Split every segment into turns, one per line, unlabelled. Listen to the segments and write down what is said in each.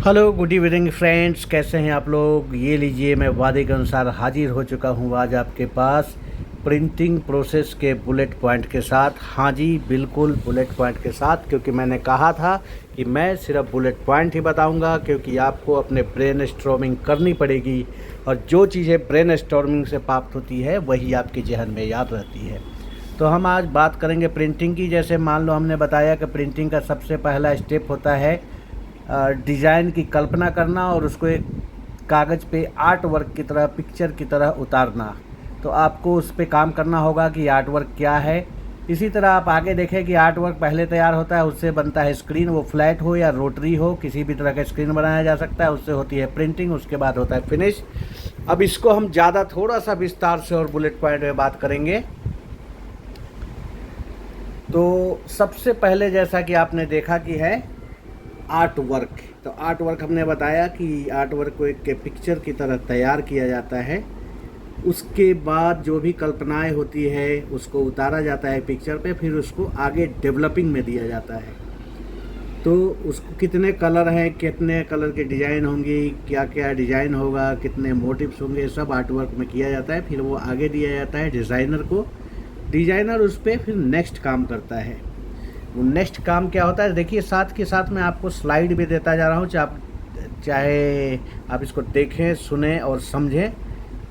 Hello good evening friends, कैसे हैं आप लोग। ये लीजिए, मैं वादे के अनुसार हाजिर हो चुका हूँ आज आपके पास प्रिंटिंग प्रोसेस के बुलेट पॉइंट के साथ। हाँ जी, बिल्कुल बुलेट पॉइंट के साथ, क्योंकि मैंने कहा था कि मैं सिर्फ बुलेट पॉइंट ही बताऊंगा, क्योंकि आपको अपने ब्रेन स्टॉर्मिंग करनी पड़ेगी और जो चीज़ें ब्रेन स्टॉर्मिंग से प्राप्त होती है वही आपके जहन में याद रहती है। तो हम आज बात करेंगे प्रिंटिंग की। जैसे मान लो हमने बताया कि प्रिंटिंग का सबसे पहला स्टेप होता है डिज़ाइन की कल्पना करना और उसको एक कागज़ पे आर्ट वर्क की तरह, पिक्चर की तरह उतारना। तो आपको उस पे काम करना होगा कि आर्ट वर्क क्या है। इसी तरह आप आगे देखें कि आर्ट वर्क पहले तैयार होता है, उससे बनता है स्क्रीन, वो फ्लैट हो या रोटरी हो, किसी भी तरह का स्क्रीन बनाया जा सकता है। उससे होती है प्रिंटिंग, उसके बाद होता है फिनिश। अब इसको हम ज़्यादा थोड़ा सा विस्तार से और बुलेट पॉइंट में बात करेंगे। तो सबसे पहले जैसा कि आपने देखा कि है आर्ट वर्क। तो आर्ट वर्क हमने बताया कि आर्ट वर्क को एक पिक्चर की तरह तैयार किया जाता है। उसके बाद जो भी कल्पनाएं होती है उसको उतारा जाता है पिक्चर पे, फिर उसको आगे डेवलपिंग में दिया जाता है। तो उसको कितने कलर हैं, कितने कलर के डिज़ाइन होंगी, क्या क्या डिज़ाइन होगा, कितने मोटिव्स होंगे, सब आर्ट वर्क में किया जाता है। फिर वो आगे दिया जाता है डिज़ाइनर को। डिज़ाइनर उस पर फिर नेक्स्ट काम करता है। वो नेक्स्ट काम क्या होता है, देखिए साथ के साथ मैं आपको स्लाइड भी देता जा रहा हूँ। चाहे आप इसको देखें, सुने और समझें,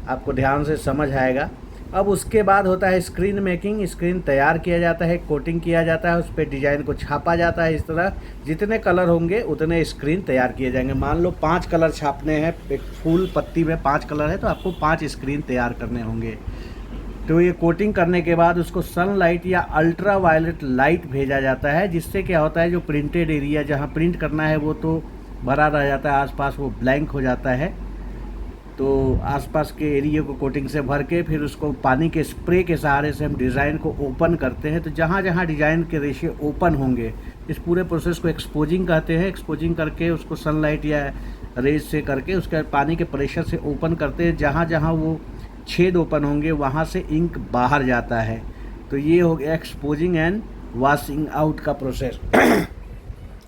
आपको ध्यान से समझ आएगा। अब उसके बाद होता है स्क्रीन मेकिंग। स्क्रीन तैयार किया जाता है, कोटिंग किया जाता है, उस पर डिज़ाइन को छापा जाता है। इस तरह जितने कलर होंगे उतने स्क्रीन तैयार किए जाएंगे। मान लो 5 कलर छापने हैं, एक फूल पत्ती में 5 कलर है तो आपको 5 स्क्रीन तैयार करने होंगे। तो ये कोटिंग करने के बाद उसको सनलाइट या अल्ट्रा वायलेट लाइट भेजा जाता है, जिससे क्या होता है जो प्रिंटेड एरिया जहाँ प्रिंट करना है वो तो भरा रह जाता है, आसपास वो ब्लैंक हो जाता है। तो आसपास के एरिया को कोटिंग से भर के फिर उसको पानी के स्प्रे के सहारे से हम डिज़ाइन को ओपन करते हैं। तो जहाँ जहाँ डिज़ाइन के रेशे ओपन होंगे, इस पूरे प्रोसेस को एक्सपोजिंग कहते हैं। एक्सपोजिंग करके उसको सनलाइट या रेज से करके उसके पानी के प्रेशर से ओपन करते हैं। जहाँ जहाँ वो छेद ओपन होंगे वहाँ से इंक बाहर जाता है। तो ये हो गया एक्सपोजिंग एंड वॉशिंग आउट का प्रोसेस।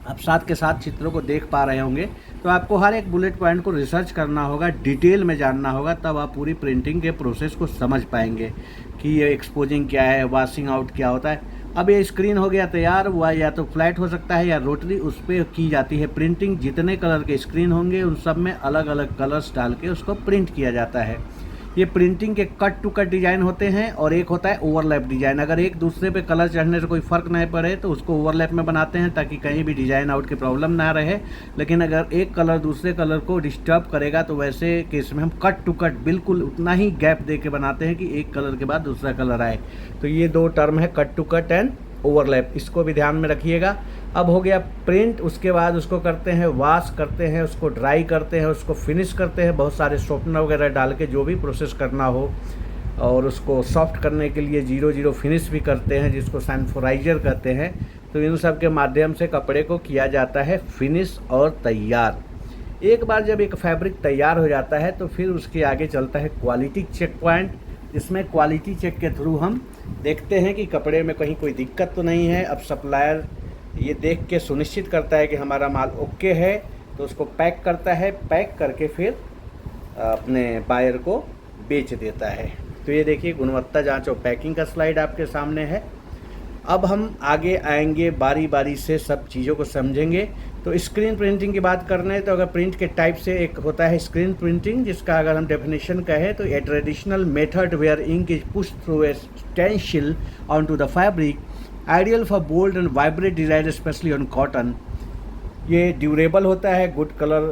आप साथ के साथ चित्रों को देख पा रहे होंगे। तो आपको हर एक बुलेट पॉइंट को रिसर्च करना होगा, डिटेल में जानना होगा, तब आप पूरी प्रिंटिंग के प्रोसेस को समझ पाएंगे कि ये एक्सपोजिंग क्या है, वॉशिंग आउट क्या होता है। अब ये स्क्रीन हो गया तैयार हुआ, या तो फ्लैट हो सकता है या रोटरी, उस पर की जाती है प्रिंटिंग। जितने कलर के स्क्रीन होंगे उन सब में अलग अलग कलर्स डाल के उसको प्रिंट किया जाता है। ये प्रिंटिंग के कट टू कट डिज़ाइन होते हैं और एक होता है ओवरलैप डिज़ाइन। अगर एक दूसरे पे कलर चढ़ने से कोई फ़र्क नहीं पड़े तो उसको ओवरलैप में बनाते हैं, ताकि कहीं भी डिज़ाइन आउट की प्रॉब्लम ना रहे। लेकिन अगर एक कलर दूसरे कलर को डिस्टर्ब करेगा तो वैसे केस में हम कट टू कट बिल्कुल उतना ही गैप दे के बनाते हैं कि एक कलर के बाद दूसरा कलर आए। तो ये 2 टर्म है, cut to cut and overlap, इसको भी ध्यान में रखिएगा। अब हो गया प्रिंट, उसके बाद उसको करते हैं वॉश करते हैं, उसको ड्राई करते हैं, उसको फिनिश करते हैं बहुत सारे शॉर्पनर वगैरह डाल के, जो भी प्रोसेस करना हो। और उसको सॉफ्ट करने के लिए 0-0 फिनिश भी करते हैं, जिसको सैनिटाइजर कहते हैं। तो इन सब के माध्यम से कपड़े को किया जाता है फिनिश और तैयार। एक बार जब एक फैब्रिक तैयार हो जाता है तो फिर उसके आगे चलता है क्वालिटी चेक पॉइंट। इसमें क्वालिटी चेक के थ्रू हम देखते हैं कि कपड़े में कहीं कोई दिक्कत तो नहीं है। अब सप्लायर ये देख के सुनिश्चित करता है कि हमारा माल ओके है, तो उसको पैक करता है। पैक करके फिर अपने बायर को बेच देता है। तो ये देखिए गुणवत्ता जांच और पैकिंग का स्लाइड आपके सामने है। अब हम आगे आएंगे, बारी बारी से सब चीज़ों को समझेंगे। तो स्क्रीन प्रिंटिंग की बात कर रहे हैं तो अगर प्रिंट के टाइप से एक होता है स्क्रीन प्रिंटिंग, जिसका अगर हम डेफिनेशन कहें तो a traditional method where ink is push through a stencil on to the fabric, ideal for bold and vibrate design specially on cotton. ये ड्यूरेबल होता है, गुड कलर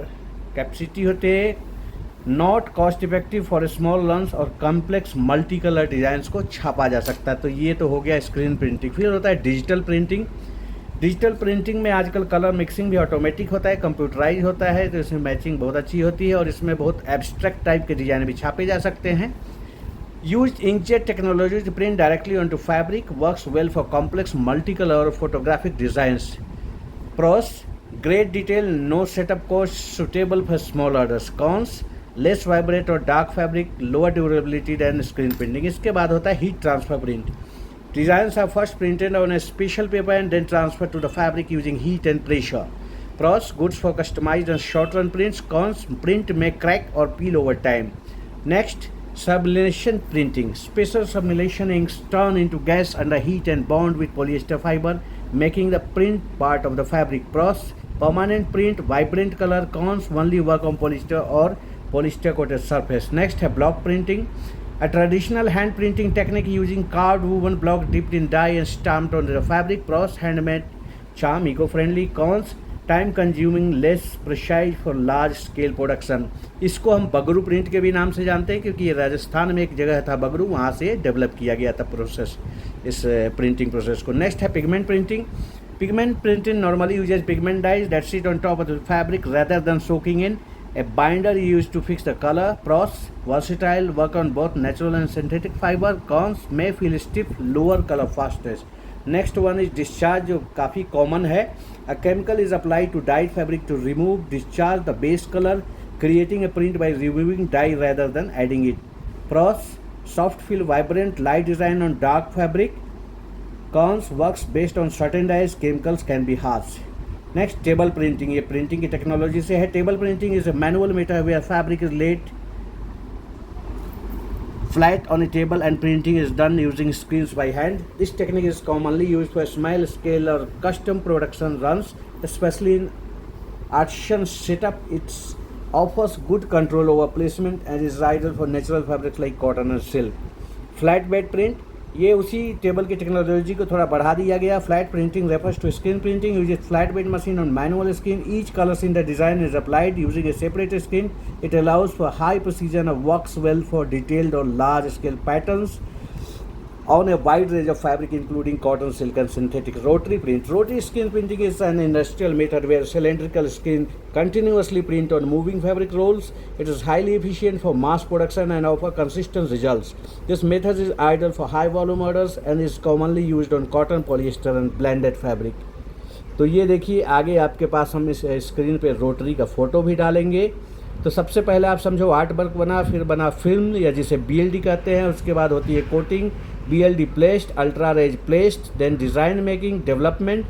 कैपेसिटी होते हैं, not cost effective for small runs और complex multi colour designs को छापा जा सकता है। तो ये तो हो गया स्क्रीन प्रिंटिंग। फिर होता है डिजिटल प्रिंटिंग। डिजिटल प्रिंटिंग में आजकल कलर मिक्सिंग भी ऑटोमेटिक होता है, कंप्यूटराइज होता है, तो इसमें मैचिंग बहुत अच्छी होती है और इसमें बहुत एब्स्ट्रैक्ट टाइप के डिज़ाइन भी छापे जा सकते हैं। Use inkjet technology to print directly on to fabric, works well for complex multi colour और photographic designs. Pros, great detail, no setup cost, suitable for small orders. Cons, less vibrate और dark fabric, lower durability than screen printing. इसके बाद होता है heat transfer print. Designs are first printed on a special paper and then transfer to the fabric using heat and pressure. Pros, goods for customized and short-run prints. Cons, print may crack or peel over time. Next, sublimation printing. Special sublimation inks turn into gas under heat and bond with polyester fiber, making the print part of the fabric. Pros, permanent print, vibrant color. Cons, only work on polyester or polyester coated surface. Next, block printing. A traditional hand printing technique using carved woven block dipped in dye and stamped onto the fabric. Pros, handmade charm, eco-friendly. Cons, time consuming, less precise for large scale production. इसको हम Bagru print के भी नाम से जानते हैं क्योंकि ये राजस्थान में एक जगह था बगरू, वहाँ से डेवलप किया गया था प्रोसेस, इस प्रिंटिंग प्रोसेस को। नेक्स्ट है pigment printing. Pigment printing normally uses pigment dyes that sit on top of the fabric rather than soaking in. A binder used to fix the color. Pros, versatile, work on both natural and synthetic fiber. Cons, may feel stiff, lower color fastness. Next one is discharge, जो काफ़ी common है। A chemical is applied to dyed fabric to remove discharge the base colour, creating a print by removing dye rather than adding it. Pros, soft feel, vibrant, light design on dark fabric. Cons, works based on certain dyes, chemicals can be harsh. Next table printing, ये printing की technology से है। Table printing is a manual method where fabric is laid flat on a table and printing is done using screens by hand. This technique is commonly used for small scale or custom production runs, especially in artisan setup. It offers good control over placement and is ideal for natural fabrics like cotton and silk. Flat bed print, ये उसी table की technology को थोड़ा बढ़ा दिया गया। Flat printing refers to screen printing uses flat bed machine on manual screen. Each colours in the design is applied using a separate screen. It allows for high precision और works well for detailed और large scale patterns on a wide range of fabric including cotton, silk and synthetic. Rotary print. Rotary screen printing is an industrial method where cylindrical screen continuously print on moving fabric rolls. It is highly efficient for mass production and offer consistent results. This method is ideal for high volume orders and is commonly used on cotton, polyester and blended fabric. तो ये देखिए आगे आपके पास हम इस screen पे rotary का photo भी डालेंगे। तो सबसे पहले आप समझो आर्ट वर्क बना, फिर बना फिल्म या जिसे BLD कहते हैं, उसके बाद होती है coating, BLD placed, ultra rays placed, then design making, development.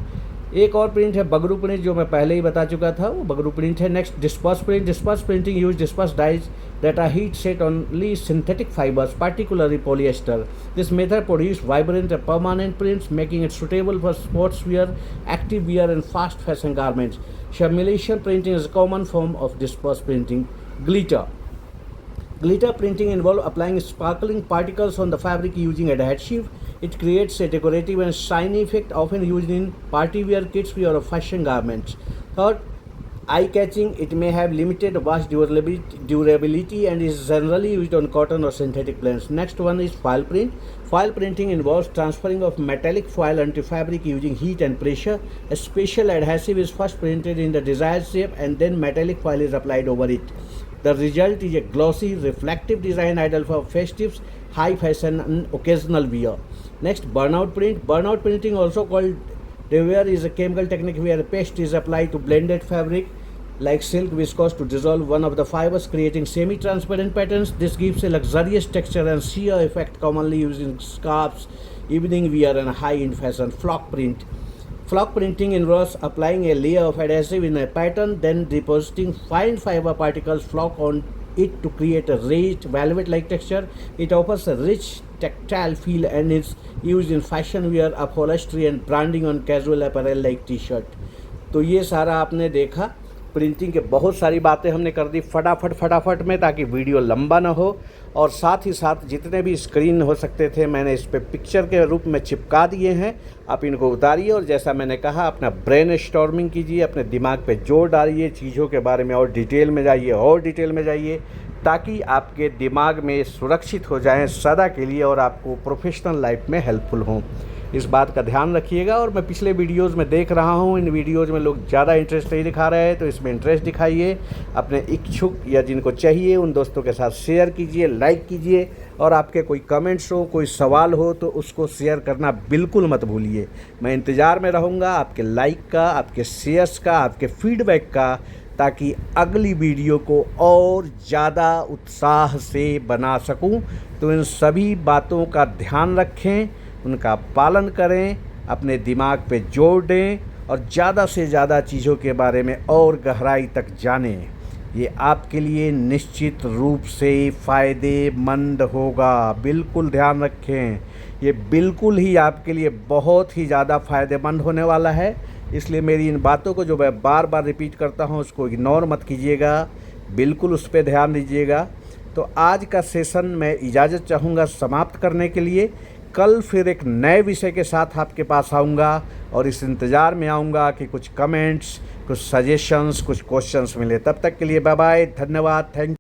एक और प्रिंट है बगरू प्रिंट, जो मैं पहले ही बता चुका था, वो बगरू प्रिंट है। Next disperse print. Disperse printing use disperse dyes that are heat set only synthetic fibers, particularly polyester. This method produces vibrant and permanent prints, making it suitable for sportswear, active wear and fast fashion garments. Sublimation printing is a common form of disperse printing. Glitter. Glitter printing involves applying sparkling particles on the fabric using adhesive. It creates a decorative and shiny effect often used in party wear kits or fashion garments. Third, eye-catching. It may have limited wash durability and is generally used on cotton or synthetic blends. Next one is foil print. Foil printing involves transferring of metallic foil onto fabric using heat and pressure. A special adhesive is first printed in the desired shape and then metallic foil is applied over it. The result is a glossy, reflective design ideal for festives, high fashion and occasional wear. Next, burnout print. Burnout printing, also called dewear, is a chemical technique where paste is applied to blended fabric like silk, viscose to dissolve one of the fibers, creating semi-transparent patterns. This gives a luxurious texture and sheer effect commonly used in scarves, evening wear and high-end fashion. Flock print. Flock printing involves applying a layer of adhesive in a pattern, then depositing fine fiber particles flock on it to create a raised velvet-like texture. It offers a rich tactile feel and is used in fashion wear, upholstery and branding on casual apparel like T-shirt. तो ये सारा आपने देखा, printing के बहुत सारी बातें हमने कर दी फटाफट में, ताकि वीडियो लंबा ना हो। और साथ ही साथ जितने भी स्क्रीन हो सकते थे मैंने इस पे पिक्चर के रूप में चिपका दिए हैं। आप इनको उतारिए और जैसा मैंने कहा अपना ब्रेन स्टॉर्मिंग कीजिए, अपने दिमाग पे जोर डालिए, चीज़ों के बारे में और डिटेल में जाइए ताकि आपके दिमाग में सुरक्षित हो जाएं सदा के लिए और आपको प्रोफेशनल लाइफ में हेल्पफुल हों। इस बात का ध्यान रखिएगा। और मैं पिछले वीडियोज़ में देख रहा हूँ, इन वीडियोज़ में लोग ज़्यादा इंटरेस्ट नहीं दिखा रहे हैं, तो इसमें इंटरेस्ट दिखाइए। अपने इच्छुक या जिनको चाहिए उन दोस्तों के साथ शेयर कीजिए, लाइक कीजिए। और आपके कोई कमेंट्स हो, कोई सवाल हो तो उसको शेयर करना बिल्कुल मत भूलिए। मैं इंतज़ार में रहूँगा आपके लाइक का, आपके शेयर्स का, आपके फीडबैक का, ताकि अगली वीडियो को और ज़्यादा उत्साह से बना सकूं। तो इन सभी बातों का ध्यान रखें, उनका पालन करें, अपने दिमाग पे जोर दें और ज़्यादा से ज़्यादा चीज़ों के बारे में और गहराई तक जानें। ये आपके लिए निश्चित रूप से फ़ायदेमंद होगा। बिल्कुल ध्यान रखें, ये बिल्कुल ही आपके लिए बहुत ही ज़्यादा फ़ायदेमंद होने वाला है। इसलिए मेरी इन बातों को जो मैं बार बार रिपीट करता हूँ उसको इग्नोर मत कीजिएगा, बिल्कुल उस पर ध्यान दीजिएगा। तो आज का सेशन मैं इजाज़त चाहूँगा समाप्त करने के लिए। कल फिर एक नए विषय के साथ आपके पास आऊँगा और इस इंतज़ार में आऊँगा कि कुछ कमेंट्स, कुछ सजेशंस, कुछ क्वेश्चंस मिले। तब तक के लिए बाय बाय, धन्यवाद, थैंक